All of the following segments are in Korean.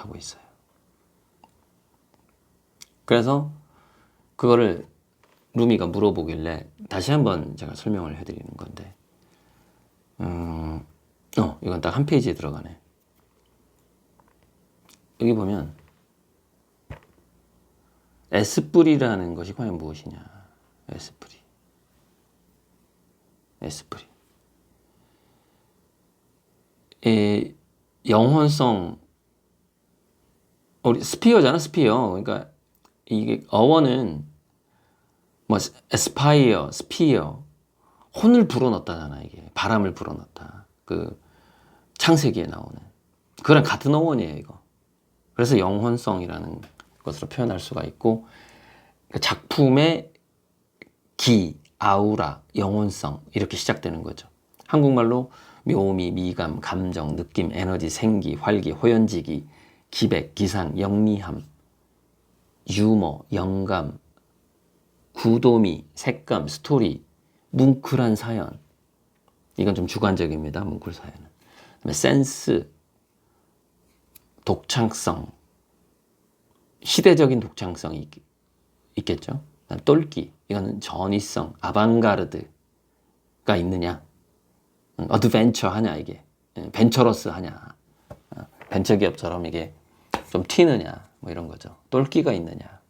못하고 있어요. 그래서 그거를 루미가 물어보길래 다시 한번 제가 설명을 해드리는 건데, 이건 딱 한 페이지에 들어가네. 여기 보면 S뿔이라는 것이 과연 무엇이냐. S뿔이. 이 영혼성, 우리 스피어잖아, 스피어. 그러니까 이게 어원은 뭐 에스파이어, 스피어, 혼을 불어넣었다잖아. 이게 바람을 불어넣었다. 그 창세기에 나오는 그랑 같은 어원이에요, 이거. 그래서 영혼성이라는 것으로 표현할 수가 있고, 작품의 기, 아우라, 영혼성 이렇게 시작되는 거죠. 한국말로 묘미, 미감, 감정, 느낌, 에너지, 생기, 활기, 호연지기, 기백, 기상, 영리함, 유머, 영감, 구도미, 색감, 스토리, 뭉클한 사연. 이건 좀 주관적입니다. 뭉클 사연은. 그다음에 센스, 독창성, 시대적인 독창성이 있겠죠. 그다음 똘끼, 이거는 전위성, 아방가르드가 있느냐, 어드벤처 하냐, 이게 벤처러스 하냐, 벤처기업처럼 이게 좀 튀느냐, 뭐 이런 거죠. 똘끼가 있느냐,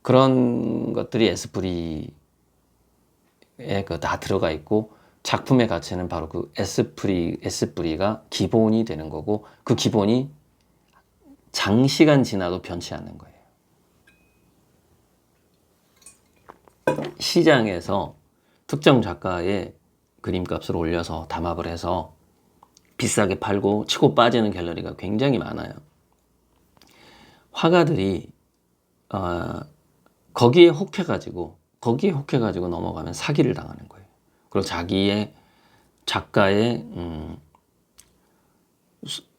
그런 것들이 에스프리에 다 들어가 있고, 작품의 가치는 바로 그 에스프리가 기본이 되는 거고, 그 기본이 장시간 지나도 변치 않는 거예요. 시장에서 특정 작가의 그림값을 올려서 담합을 해서 비싸게 팔고 치고 빠지는 갤러리가 굉장히 많아요. 화가들이 거기에 혹해가지고 넘어가면 사기를 당하는 거예요. 그리고 자기의 작가의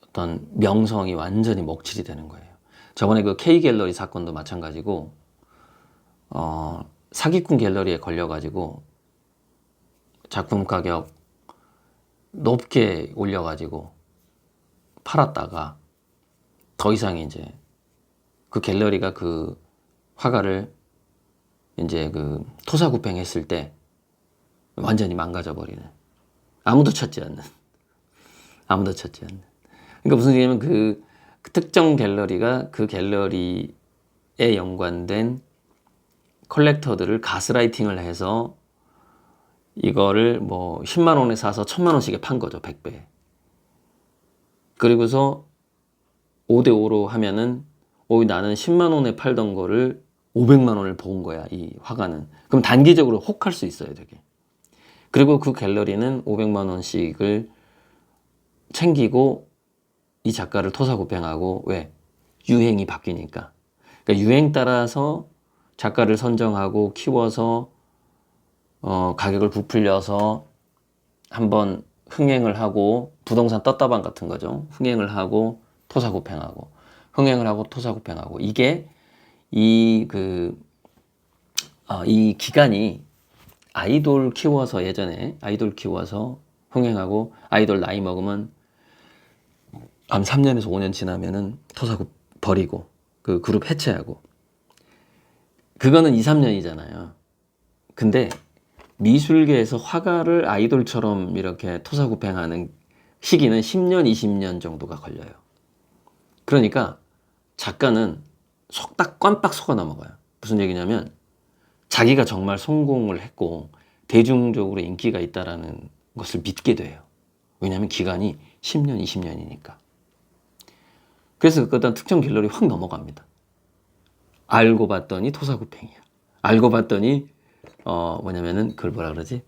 어떤 명성이 완전히 먹칠이 되는 거예요. 저번에 그 K갤러리 사건도 마찬가지고, 사기꾼 갤러리에 걸려가지고 작품 가격 높게 올려가지고 팔았다가 더 이상 이제 그 갤러리가 그 화가를 이제 그 토사구팽했을 때 완전히 망가져 버리는, 아무도 찾지 않는. 그러니까 무슨 얘기냐면 그 특정 갤러리가 그 갤러리에 연관된 컬렉터들을 가스라이팅을 해서 이거를 뭐 10만 원에 사서 1000만 원씩에 판 거죠. 100배. 그리고서 5대5로 하면은 나는 10만 원에 팔던 거를 500만 원을 본 거야, 이 화가는. 그럼 단기적으로 혹할 수 있어요, 되게. 그리고 그 갤러리는 500만 원씩을 챙기고 이 작가를 토사구팽하고, 왜? 유행이 바뀌니까. 그러니까 유행 따라서 작가를 선정하고 키워서 가격을 부풀려서 한번 흥행을 하고, 부동산 떴다방 같은 거죠. 흥행을 하고 토사구팽하고, 이게 이 기간이 아이돌 키워서, 예전에 아이돌 키워서 흥행하고 아이돌 나이 먹으면 한 3년에서 5년 지나면은 토사구 버리고 그 그룹 해체하고, 그거는 2, 3년이잖아요. 근데 미술계에서 화가를 아이돌처럼 이렇게 토사구팽하는 시기는 10년, 20년 정도가 걸려요. 그러니까 작가는 속닥 깜빡 속아 넘어가요. 무슨 얘기냐면 자기가 정말 성공을 했고 대중적으로 인기가 있다라는 것을 믿게 돼요. 왜냐하면 기간이 10년, 20년이니까. 그래서 어떤 특정 갤러리 확 넘어갑니다. 알고 봤더니 토사구팽이야. 알고 봤더니 뭐냐면은 그걸 뭐라 그러지?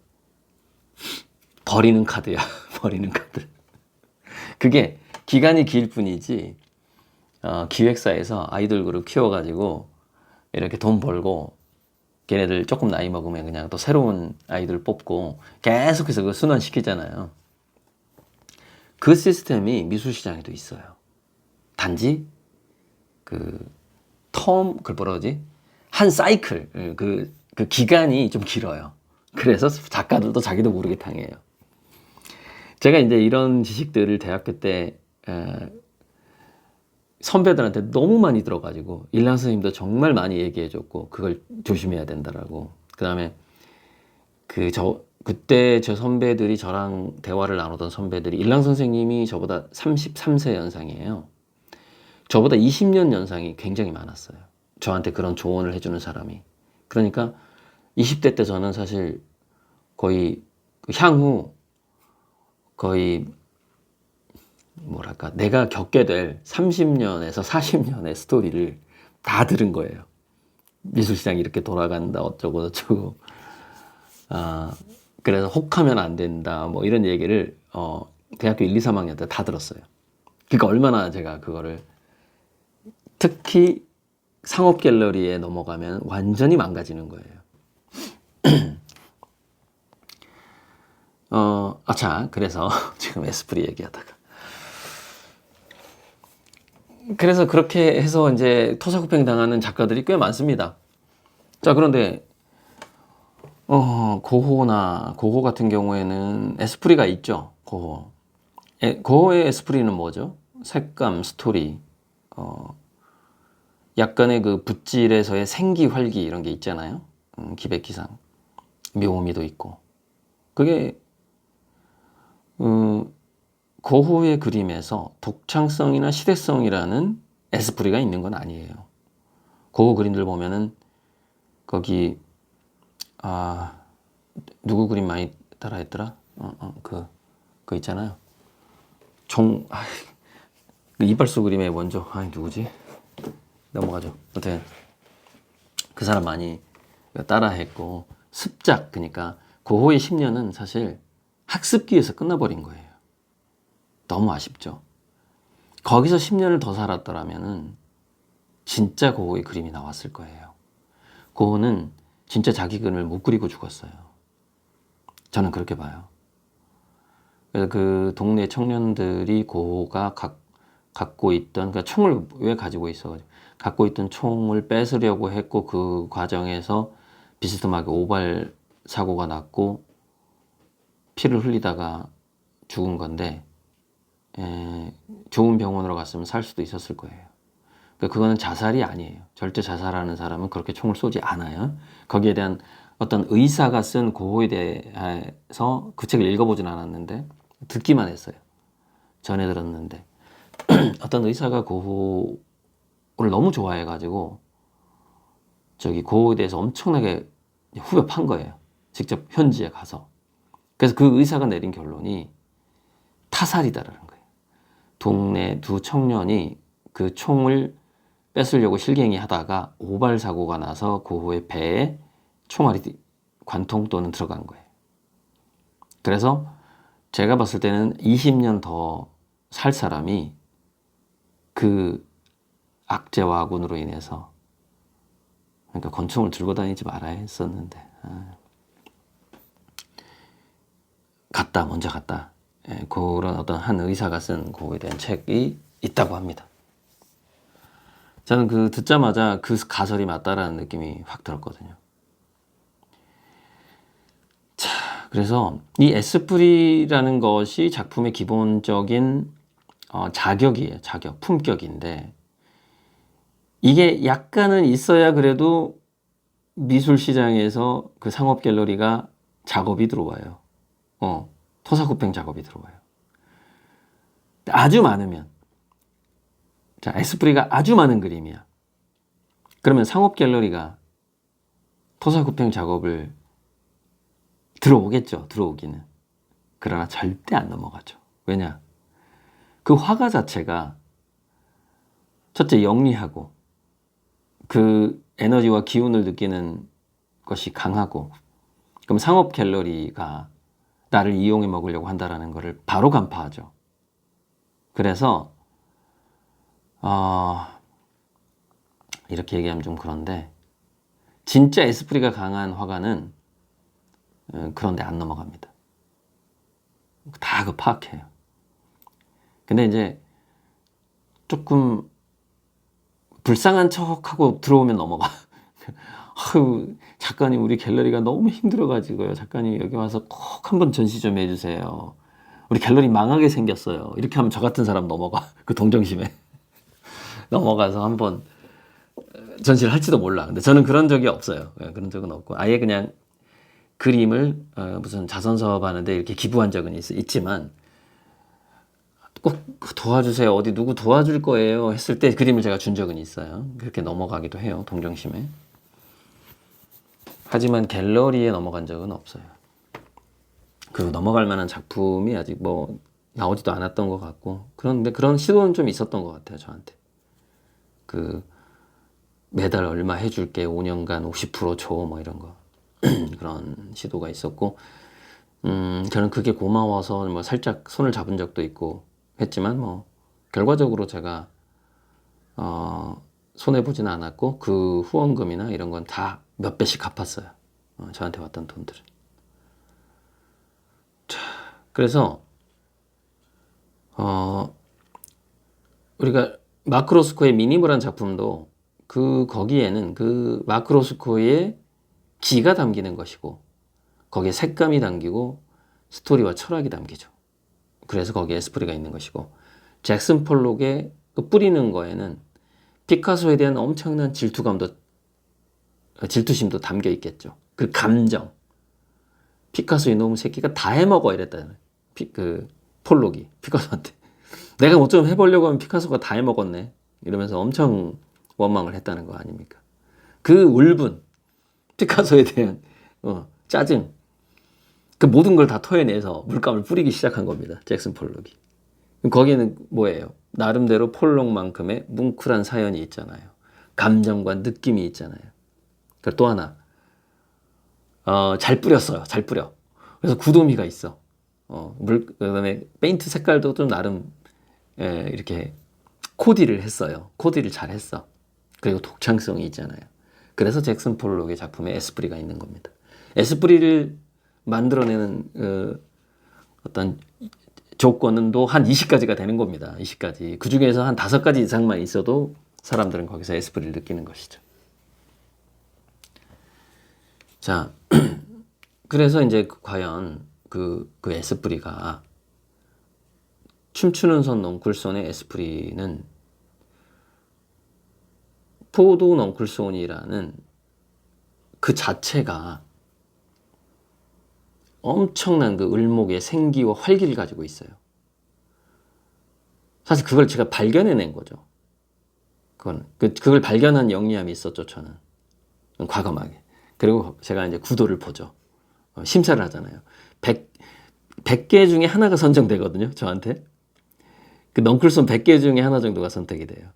버리는 카드야. 버리는 카드. 그게 기간이 길 뿐이지, 기획사에서 아이돌 그룹 키워가지고 이렇게 돈 벌고, 걔네들 조금 나이 먹으면 그냥 또 새로운 아이돌 뽑고 계속해서 그 순환시키잖아요. 그 시스템이 미술시장에도 있어요. 단지 그걸 뭐라 그러지? 한 사이클, 그 기간이 좀 길어요. 그래서 작가들도 자기도 모르게 당해요. 제가 이제 이런 지식들을 대학교 때 선배들한테 너무 많이 들어가지고 일랑 선생님도 정말 많이 얘기해줬고 그걸 조심해야 된다라고. 그다음에 그때 저 선배들이 저랑 대화를 나누던 선배들이 일랑 선생님이 저보다 33세 연상이에요. 저보다 20년 연상이 굉장히 많았어요. 저한테 그런 조언을 해주는 사람이. 그러니까 20대 때 저는 사실 거의 향후 거의 뭐랄까 내가 겪게 될 30년에서 40년의 스토리를 다 들은 거예요. 미술시장이 이렇게 돌아간다 어쩌고 저쩌고 그래서 혹하면 안 된다 뭐 이런 얘기를 대학교 1, 2, 3학년 때 다 들었어요. 그러니까 얼마나 제가 그거를 특히 상업 갤러리에 넘어가면 완전히 망가지는 거예요. 자, 그래서 지금 에스프리 얘기하다가 그래서 그렇게 해서 이제 토사구팽 당하는 작가들이 꽤 많습니다. 자, 그런데 고호 같은 경우에는 에스프리가 있죠. 고호의 에스프리는 뭐죠? 색감, 스토리, 약간의 그 붓질에서의 생기, 활기 이런 게 있잖아요. 기백기상, 묘미도 있고. 그게 고흐의 그림에서 독창성이나 시대성이라는 에스프리가 있는 건 아니에요. 고흐 그림들 보면은 거기 누구 그림 많이 따라했더라? 그 있잖아요. 그 이발소 그림의 원조 누구지? 넘어가죠. 아무튼 그 사람 많이 따라했고 습작, 그러니까 고흐의 10년은 사실 학습기에서 끝나버린 거예요. 너무 아쉽죠. 거기서 10년을 더 살았더라면은 진짜 고흐의 그림이 나왔을 거예요. 고흐는 진짜 자기 그림을 못 그리고 죽었어요. 저는 그렇게 봐요. 그래서 그 동네 청년들이 고흐가 갖고 있던, 그러니까 총을 왜 가지고 있어? 갖고 있던 총을 뺏으려고 했고 그 과정에서 비스듬하게 오발 사고가 났고 피를 흘리다가 죽은 건데 좋은 병원으로 갔으면 살 수도 있었을 거예요. 그러니까 그거는 자살이 아니에요. 절대 자살하는 사람은 그렇게 총을 쏘지 않아요. 거기에 대한 어떤 의사가 쓴 고호에 대해서 그 책을 읽어보진 않았는데 듣기만 했어요. 전해 들었는데 어떤 의사가 고호를 너무 좋아해가지고 고호에 대해서 엄청나게 후벼 판 거예요. 직접 현지에 가서. 그래서 그 의사가 내린 결론이 타살이다라는 거예요. 동네 두 청년이 그 총을 뺏으려고 실갱이 하다가 오발 사고가 나서 고호의 배에 총알이 관통 또는 들어간 거예요. 그래서 제가 봤을 때는 20년 더 살 사람이 그 악재와 악운으로 인해서, 그러니까 권총을 들고 다니지 말아야 했었는데 먼저 갔다. 그런 어떤 한 의사가 쓴 고호에 대한 책이 있다고 합니다. 저는 그 듣자마자 그 가설이 맞다라는 느낌이 확 들었거든요. 자, 그래서 이 에스프리라는 것이 작품의 기본적인 자격이에요. 품격인데 이게 약간은 있어야 그래도 미술 시장에서 그 상업 갤러리가 작업이 들어와요. 토사구팽 작업이 들어와요. 아주 많으면, 자, 에스프리가 아주 많은 그림이야. 그러면 상업 갤러리가 토사구팽 작업을 들어오겠죠. 들어오기는. 그러나 절대 안 넘어가죠. 왜냐? 그 화가 자체가 첫째 영리하고 그 에너지와 기운을 느끼는 것이 강하고, 그럼 상업 갤러리가 나를 이용해 먹으려고 한다라는 것을 바로 간파하죠. 그래서 이렇게 얘기하면 좀 그런데 진짜 에스프리가 강한 화가는 그런데 안 넘어갑니다. 다 그 파악해요. 근데 이제 조금 불쌍한 척하고 들어오면 넘어가. 아유, 작가님 우리 갤러리가 너무 힘들어가지고요. 작가님 여기 와서 꼭 한번 전시 좀 해주세요. 우리 갤러리 망하게 생겼어요. 이렇게 하면 저 같은 사람 넘어가. 그 동정심에. 넘어가서 한번 전시를 할지도 몰라. 근데 저는 그런 적이 없어요. 그런 적은 없고 아예 그냥 그림을 무슨 자선사업 하는데 이렇게 기부한 적은 있지만 꼭 도와주세요. 어디 누구 도와줄 거예요. 했을 때 그림을 제가 준 적은 있어요. 그렇게 넘어가기도 해요. 동정심에. 하지만 갤러리에 넘어간 적은 없어요. 그 넘어갈 만한 작품이 아직 뭐 나오지도 않았던 것 같고 그런데 그런 시도는 좀 있었던 것 같아요. 저한테. 그 매달 얼마 해줄게 5년간 50% 줘 뭐 이런 거 그런 시도가 있었고 저는 그게 고마워서 뭐 살짝 손을 잡은 적도 있고 했지만 뭐 결과적으로 제가 손해 보지는 않았고 그 후원금이나 이런 건 다 몇 배씩 갚았어요. 저한테 왔던 돈들은. 자, 그래서 우리가 마크 로스코의 미니멀한 작품도 거기에는 그 마크 로스코의 기가 담기는 것이고 거기에 색감이 담기고 스토리와 철학이 담기죠. 그래서 거기에 에스프리가 있는 것이고 잭슨 폴록의 그 뿌리는 거에는 피카소에 대한 엄청난 질투심도 담겨 있겠죠. 그 감정. 피카소 이놈의 새끼가 다 해먹어 이랬다는 그 폴록이 피카소한테 내가 뭐 좀 해보려고 하면 피카소가 다 해먹었네 이러면서 엄청 원망을 했다는 거 아닙니까? 그 울분 피카소에 대한 짜증 그 모든 걸 다 토해내서 물감을 뿌리기 시작한 겁니다. 잭슨 폴록이. 거기에는 뭐예요? 나름대로 폴록만큼의 뭉클한 사연이 있잖아요. 감정과 느낌이 있잖아요. 그리고 또 하나 잘 뿌렸어요. 잘 뿌려. 그래서 구도미가 있어. 그다음에 페인트 색깔도 좀 나름 이렇게 코디를 했어요. 코디를 잘 했어. 그리고 독창성이 있잖아요. 그래서 잭슨 폴록의 작품에 에스프리가 있는 겁니다. 에스프리를 만들어내는 어떤 조건은 또 한 20가지가 되는 겁니다. 20가지. 그 중에서 한 5가지 이상만 있어도 사람들은 거기서 에스프리를 느끼는 것이죠. 자, 그래서 이제 과연 그 에스프리가 춤추는 손 넝쿨손의 에스프리는 포도 넝쿨손이라는 그 자체가 엄청난 그 을목의 생기와 활기를 가지고 있어요. 사실 그걸 제가 발견해낸 거죠. 그걸 발견한 영리함이 있었죠, 저는. 과감하게. 그리고 제가 이제 구도를 보죠. 심사를 하잖아요. 100개 중에 하나가 선정되거든요, 저한테. 그 넝쿨손 100개 중에 하나 정도가 선택이 돼요.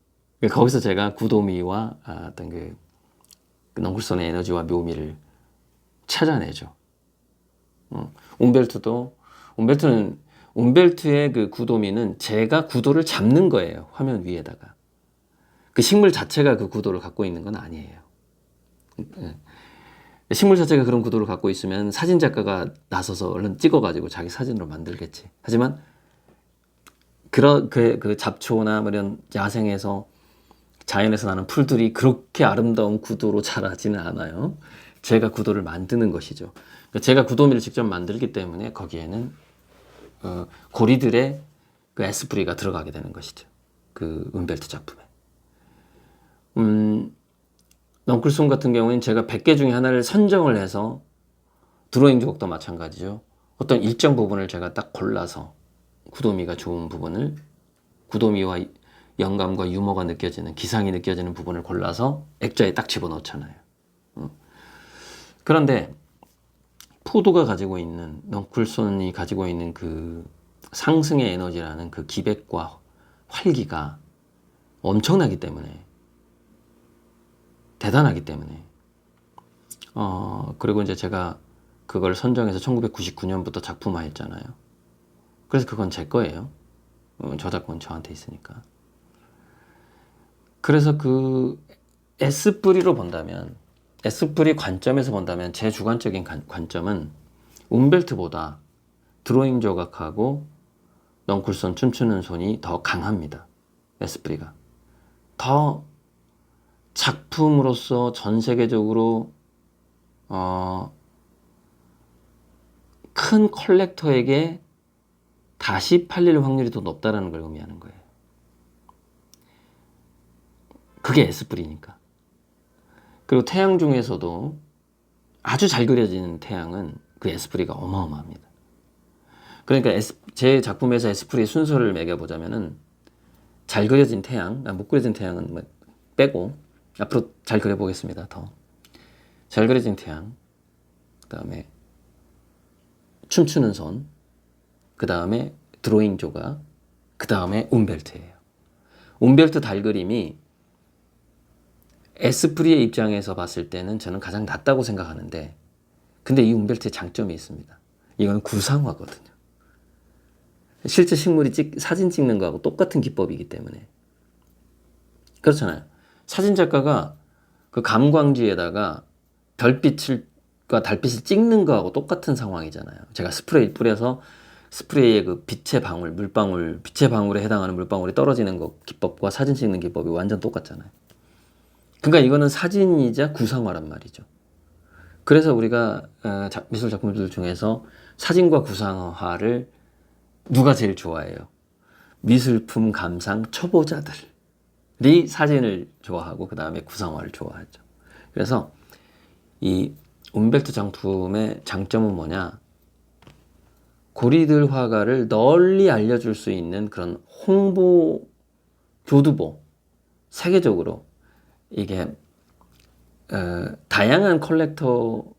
거기서 제가 구도미와 어떤 그 넝쿨손의 에너지와 묘미를 찾아내죠. 움벨트의 그 구도미는 제가 구도를 잡는 거예요. 화면 위에다가. 그 식물 자체가 그 구도를 갖고 있는 건 아니에요. 식물 자체가 그런 구도를 갖고 있으면 사진 작가가 나서서 얼른 찍어가지고 자기 사진으로 만들겠지. 하지만 그 잡초나 뭐 이런 야생에서 자연에서 나는 풀들이 그렇게 아름다운 구도로 자라지는 않아요. 제가 구도를 만드는 것이죠. 제가 구도미를 직접 만들기 때문에 거기에는 고리들의 그 에스프리가 들어가게 되는 것이죠. 그 움벨트 작품에. 넝쿨손 같은 경우에는 제가 100개 중에 하나를 선정을 해서 드로잉 조각도 마찬가지죠. 어떤 일정 부분을 제가 딱 골라서 구도미가 좋은 부분을 구도미와 영감과 유머가 느껴지는 기상이 느껴지는 부분을 골라서 액자에 딱 집어넣잖아요. 그런데 포도가 가지고 있는 넝쿨손이 가지고 있는 그 상승의 에너지라는 그 기백과 활기가 엄청나기 때문에 대단하기 때문에 그리고 이제 제가 그걸 선정해서 1999년부터 작품화했잖아요. 그래서 그건 제 거예요. 저작권 저한테 있으니까. 그래서 그 에스프리로 본다면 에스프리 관점에서 본다면 제 주관적인 관점은 움벨트보다 드로잉 조각하고 넝쿨손 춤추는 손이 더 강합니다. 에스프리가. 더 작품으로서 전 세계적으로 큰 컬렉터에게 다시 팔릴 확률이 더 높다는 걸 의미하는 거예요. 그게 에스프리니까. 그리고 태양 중에서도 아주 잘 그려지는 태양은 그 에스프리가 어마어마합니다. 그러니까 제 작품에서 에스프리 순서를 매겨보자면은 잘 그려진 태양, 못 그려진 태양은 뭐 빼고 앞으로 잘 그려보겠습니다. 더 잘 그려진 태양, 그 다음에 춤추는 손, 그 다음에 드로잉 조각, 그 다음에 움벨트예요. 움벨트 달 그림이 에스프리의 입장에서 봤을 때는 저는 가장 낫다고 생각하는데, 근데 이 움벨트의 장점이 있습니다. 이건 구상화거든요. 실제 식물이 사진 찍는 거하고 똑같은 기법이기 때문에. 그렇잖아요. 사진작가가 그 감광지에다가 달빛을 찍는 거하고 똑같은 상황이잖아요. 제가 스프레이 뿌려서 스프레이의 그 빛의 방울, 빛의 방울에 해당하는 물방울이 떨어지는 거 기법과 사진 찍는 기법이 완전 똑같잖아요. 그러니까 이거는 사진이자 구상화란 말이죠. 그래서 우리가 미술 작품들 중에서 사진과 구상화를 누가 제일 좋아해요? 미술품 감상 초보자들이 사진을 좋아하고 그 다음에 구상화를 좋아하죠. 그래서 이 움벨토 작품의 장점은 뭐냐? 고리들 화가를 널리 알려줄 수 있는 그런 홍보, 교두보, 세계적으로 이게 다양한 컬렉터군을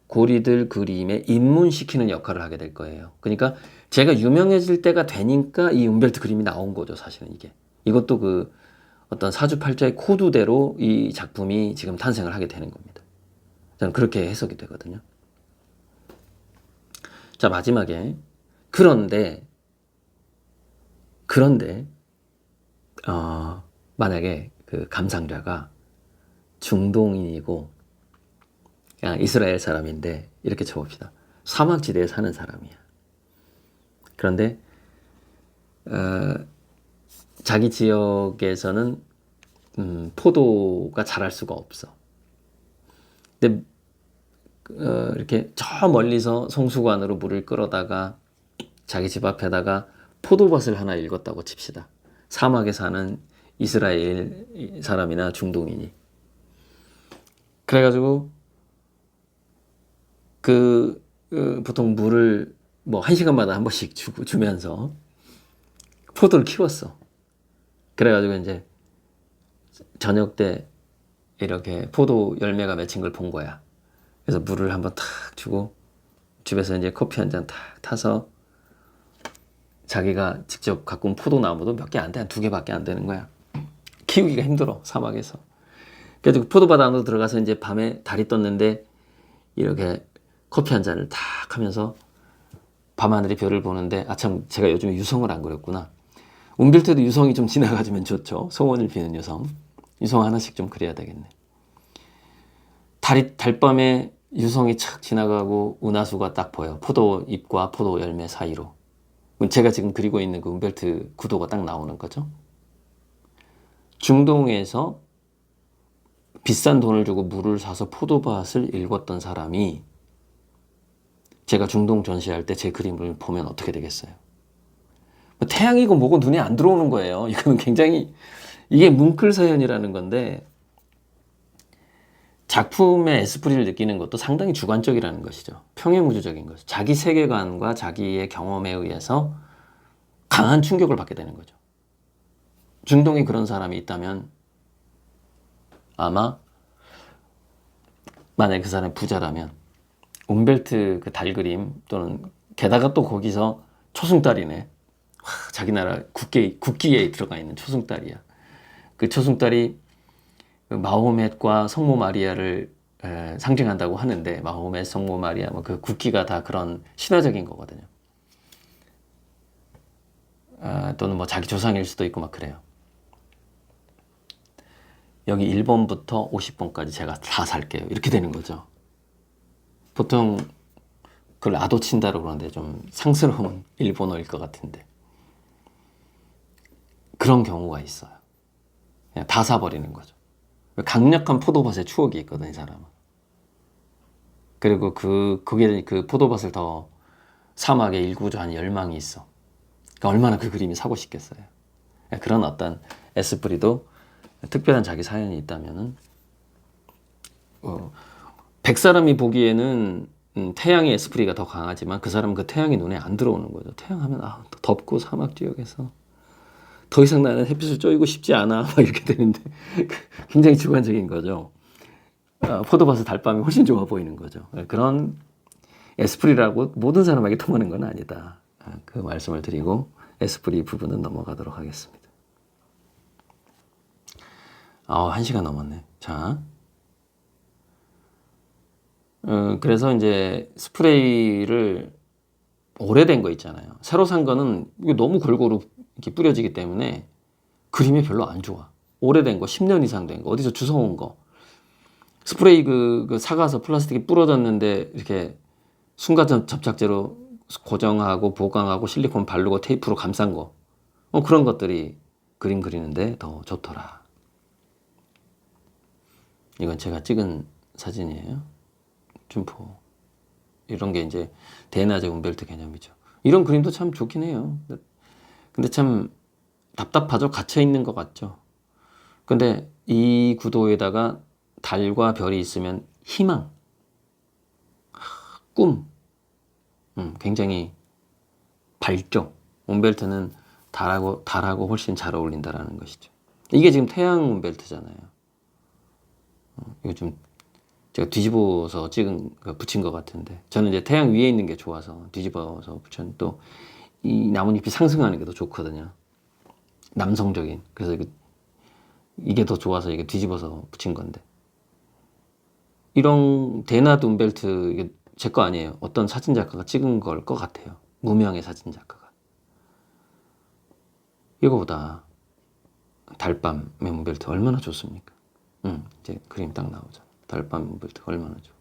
고리들 그림에 입문시키는 역할을 하게 될 거예요. 그러니까 제가 유명해질 때가 되니까 이 움벨트 그림이 나온 거죠. 사실은 이것도 그 어떤 사주팔자의 코드대로 이 작품이 지금 탄생을 하게 되는 겁니다. 저는 그렇게 해석이 되거든요. 자, 마지막에 그런데 만약에 그 감상자가 중동인이고 이스라엘 사람인데 이렇게 쳐봅시다. 사막지대에 사는 사람이야. 그런데 자기 지역에서는 포도가 자랄 수가 없어. 근데 이렇게 저 멀리서 송수관으로 물을 끌어다가 자기 집 앞에다가 포도밭을 하나 읽었다고 칩시다. 사막에 사는 이스라엘 사람이나 중동인이. 그래가지고 보통 물을 뭐 1시간마다 한 번씩 주면서 포도를 키웠어. 그래가지고 이제 저녁 때 이렇게 포도 열매가 맺힌 걸 본 거야. 그래서 물을 한번 탁 주고 집에서 이제 커피 한 잔 탁 타서 자기가 직접 갖고 온 포도나무도 몇 개 안 돼. 한 2개밖에 안 되는 거야. 키우기가 힘들어, 사막에서. 그래서 포도밭 안으로 들어가서 이제 밤에 달이 떴는데 이렇게 커피 한 잔을 탁 하면서 밤하늘의 별을 보는데, 참 제가 요즘에 유성을 안 그렸구나. 움빌트도 유성이 좀 지나가주면 좋죠. 소원을 비는 유성 하나씩 좀 그려야 되겠네. 달밤에 유성이 착 지나가고 은하수가 딱 보여. 포도 잎과 포도 열매 사이로. 제가 지금 그리고 있는 그 움벨트 구도가 딱 나오는 거죠. 중동에서 비싼 돈을 주고 물을 사서 포도밭을 읽었던 사람이 제가 중동 전시할 때 제 그림을 보면 어떻게 되겠어요? 태양이고 뭐고 눈에 안 들어오는 거예요. 이거는 굉장히, 이게 뭉클서연이라는 건데, 작품의 에스프리를 느끼는 것도 상당히 주관적이라는 것이죠. 평행우주적인 것. 자기 세계관과 자기의 경험에 의해서 강한 충격을 받게 되는 거죠. 중동에 그런 사람이 있다면 아마 만약에 그 사람이 부자라면 움벨트 그 달 그림 또는 게다가 또 거기서 초승달이네. 자기 나라 국기에 들어가 있는 초승달이야. 그 초승달이 마호멧과 성모 마리아를 상징한다고 하는데, 마호멧, 성모 마리아, 뭐 그 국기가 다 그런 신화적인 거거든요. 또는 뭐 자기 조상일 수도 있고 막 그래요. 여기 1번부터 50번까지 제가 다 살게요. 이렇게 되는 거죠. 보통 그걸 아도 친다고 그러는데 좀 상스러운 일본어일 것 같은데, 그런 경우가 있어요. 그냥 다 사버리는 거죠. 강력한 포도밭의 추억이 있거든, 이 사람은. 그리고 그게 그 포도밭을 더 사막에 일구고자 하는 열망이 있어. 그러니까 얼마나 그 그림이 사고 싶겠어요. 그런 어떤 에스프리도 특별한 자기 사연이 있다면은 100사람이 보기에는 태양의 에스프리가 더 강하지만 그 사람은 그 태양이 눈에 안 들어오는 거죠. 태양하면 또 덥고 사막 지역에서 더 이상 나는 햇빛을 쬐고 싶지 않아 막 이렇게 되는데 굉장히 주관적인 거죠. 포도밭의 달밤이 훨씬 좋아 보이는 거죠. 그런 에스프리라고 모든 사람에게 통하는 건 아니다. 그 말씀을 드리고 에스프리 부분은 넘어가도록 하겠습니다. 1시간 넘었네. 자, 그래서 이제 스프레이를 오래된 거 있잖아요. 새로 산 거는 이게 너무 골고루 이렇게 뿌려지기 때문에 그림이 별로 안 좋아. 오래된 거, 10년 이상 된 거, 어디서 주워온 거. 스프레이 그 사가서 플라스틱이 부러졌는데 이렇게 순간 접착제로 고정하고 보강하고 실리콘 바르고 테이프로 감싼 거. 그런 것들이 그림 그리는데 더 좋더라. 이건 제가 찍은 사진이에요. 줌포. 이런 게 이제 대낮의 움벨트 개념이죠. 이런 그림도 참 좋긴 해요. 근데 참 답답하죠. 갇혀 있는 것 같죠. 근데 이 구도에다가 달과 별이 있으면 희망, 꿈, 굉장히 밝죠. 움벨트는 달하고 훨씬 잘 어울린다라는 것이죠. 이게 지금 태양 움벨트잖아요. 이거 좀 제가 뒤집어서 붙인 것 같은데 저는 이제 태양 위에 있는 게 좋아서 뒤집어서 붙였는데 또 이 나뭇잎이 상승하는 게 더 좋거든요. 남성적인. 그래서 이게 더 좋아서 이게 뒤집어서 붙인 건데 이런 데나드 움벨트 이게 제 거 아니에요. 어떤 사진 작가가 찍은 걸 것 같아요. 무명의 사진 작가가. 이거보다 달밤의 움벨트 얼마나 좋습니까? 이제 그림 딱 나오죠. 달밤 움벨트 얼마나 좋아.